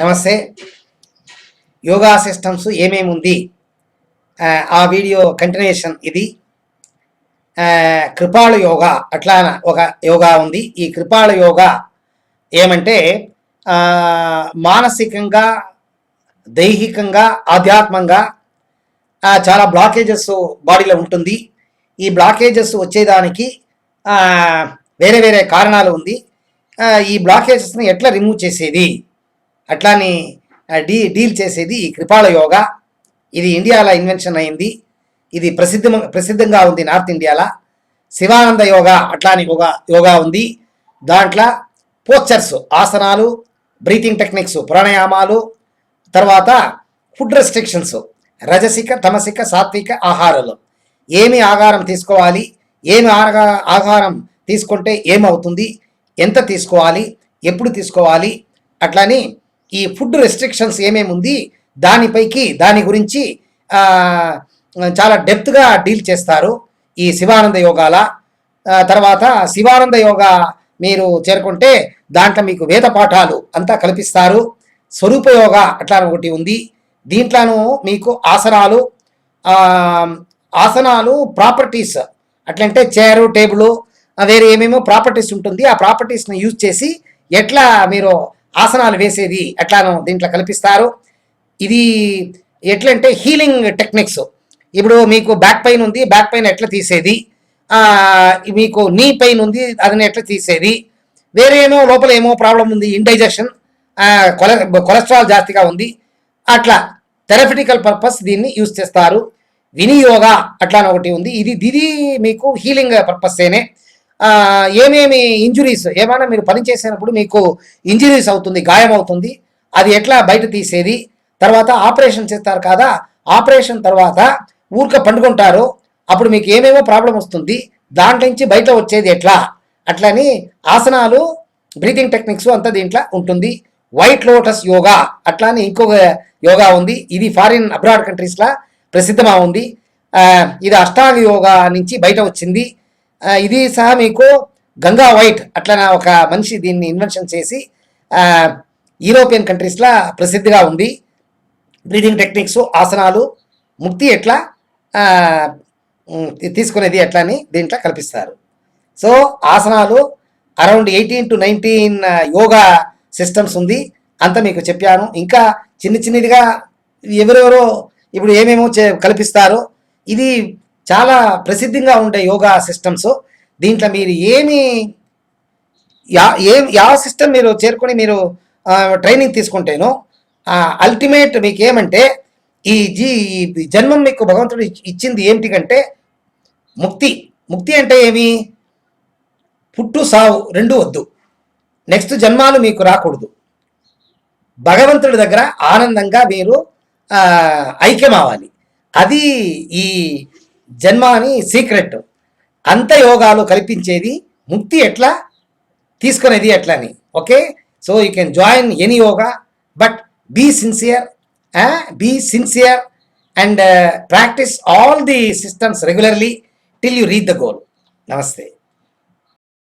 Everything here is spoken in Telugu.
నమస్తే. యోగా సిస్టమ్స్ ఏమేమి ఉంది, ఆ వీడియో కంటిన్యూషన్ ఇది. కృపాళ యోగా అట్లా ఒక యోగా ఉంది. ఈ కృపాళ యోగా ఏమంటే మానసికంగా, దైహికంగా, ఆధ్యాత్మంగా చాలా బ్లాకేజెస్ బాడీలో ఉంటుంది. ఈ బ్లాకేజెస్ వచ్చేదానికి వేరే వేరే కారణాలు ఉంది. ఈ బ్లాకేజెస్ని ఎట్లా రిమూవ్ చేసేది, అట్లాని డీల్ చేసేది ఈ కృపాళ యోగా. ఇది ఇండియాలో ఇన్వెన్షన్ అయింది. ఇది ప్రసిద్ధంగా ఉంది నార్త్ ఇండియాలో. శివానంద యోగా అట్లాని యోగా ఉంది. దాంట్లో పోస్చర్స్, ఆసనాలు, బ్రీతింగ్ టెక్నిక్స్, ప్రాణాయామాలు, తర్వాత ఫుడ్ రెస్ట్రిక్షన్స్, రజసిక, తమసిక, సాత్విక ఆహారాలు. ఏమి ఆహారం తీసుకోవాలి, ఏమి ఆహారం తీసుకుంటే ఏమవుతుంది, ఎంత తీసుకోవాలి, ఎప్పుడు తీసుకోవాలి, అట్లని ఈ ఫుడ్ రెస్ట్రిక్షన్స్ ఏమేమి ఉంది దాని గురించి చాలా డెప్త్గా డీల్ చేస్తారు ఈ శివానంద యోగాల. తర్వాత శివానంద యోగా మీరు చేరుకుంటే దాంట్లో మీకు వేద పాఠాలు అంతా కల్పిస్తారు. స్వరూప యోగా అట్లా ఒకటి ఉంది. దీంట్లోనూ మీకు ఆసనాలు ప్రాపర్టీస్, అట్లంటే చైరు, టేబుల్, వేరే ఏమేమో ప్రాపర్టీస్ ఉంటుంది. ఆ ప్రాపర్టీస్ని యూజ్ చేసి ఎట్లా మీరు ఆసనాలు వేసేది అట్లాను దీంట్లో కల్పిస్తారు. ఇది ఎట్లంటే హీలింగ్ టెక్నిక్స్. ఇప్పుడు మీకు బ్యాక్ పెయిన్ ఉంది, బ్యాక్ పెయిన్ ఎట్లా తీసేది, మీకు నీ పెయిన్ ఉంది, అదని ఎట్లా తీసేది, వేరే ఏమో లోపల ఏమో ప్రాబ్లం ఉంది, ఇండైజెషన్, కొలెస్ట్రాల్ జాస్తిగా ఉంది, అట్లా థెరపిటికల్ పర్పస్ దీన్ని యూజ్ చేస్తారు. వినియోగా అట్లా ఒకటి ఉంది. ఇది మీకు హీలింగ్ పర్పస్సేనే. ఏమేమి ఇంజురీస్, ఏమైనా మీరు పని చేసినప్పుడు మీకు ఇంజురీస్ అవుతుంది, గాయం అవుతుంది, అది ఎట్లా బయట తీసేది. తర్వాత ఆపరేషన్ చేస్తారు కదా, ఆపరేషన్ తర్వాత ఊరిక పండుకుంటారు, అప్పుడు మీకు ఏమేమో ప్రాబ్లం వస్తుంది, దాంట్లో నుంచి బయట వచ్చేది ఎట్లా, అట్లని ఆసనాలు, బ్రీతింగ్ టెక్నిక్స్ అంతా దీంట్లో ఉంటుంది. వైట్ లోటస్ యోగా అట్లా అని ఇంకొక యోగా ఉంది. ఇది ఫారిన్ అబ్రాడ్ కంట్రీస్లో ప్రసిద్ధమా ఉంది. ఇది అష్టాంగ యోగా నుంచి బయట వచ్చింది. ఇది సహా మీకు గంగా వైట్ అట్లా ఒక మనిషి దీన్ని ఇన్వెన్షన్ చేసి యూరోపియన్ కంట్రీస్లో ప్రసిద్ధిగా ఉంది. బ్రీతింగ్ టెక్నిక్స్, ఆసనాలు, ముక్తి ఎట్లా తీసుకునేది ఎట్లా అని దీంట్లో కల్పిస్తారు. సో ఆసనాలు అరౌండ్ 18 to 19 యోగా సిస్టమ్స్ ఉంది. అంతా మీకు చెప్పాను. ఇంకా చిన్నదిగా ఎవరెవరో ఇప్పుడు ఏమేమో కల్పిస్తారో. ఇది చాలా ప్రసిద్ధంగా ఉండే యోగా సిస్టమ్స్. దీంట్లో మీరు యా సిస్టమ్ మీరు చేరుకొని మీరు ట్రైనింగ్ తీసుకుంటేనో అల్టిమేట్ మీకు ఏమంటే ఈ జన్మం మీకు భగవంతుడు ఇచ్చింది ఏమిటికంటే ముక్తి అంటే ఏమి, పుట్టు సావు రెండు వద్దు, నెక్స్ట్ జన్మాలు మీకు రాకూడదు, భగవంతుడి దగ్గర ఆనందంగా మీరు ఐక్యం అవ్వాలి. అది ఈ జన్మ అని సీక్రెట్. అంత యోగాలు కల్పించేది ముక్తి ఎట్లా తీసుకునేది ఎట్లా అని. Okay, so you can join any yoga, but be sincere and practice all the systems regularly till you reach the goal. Namaste.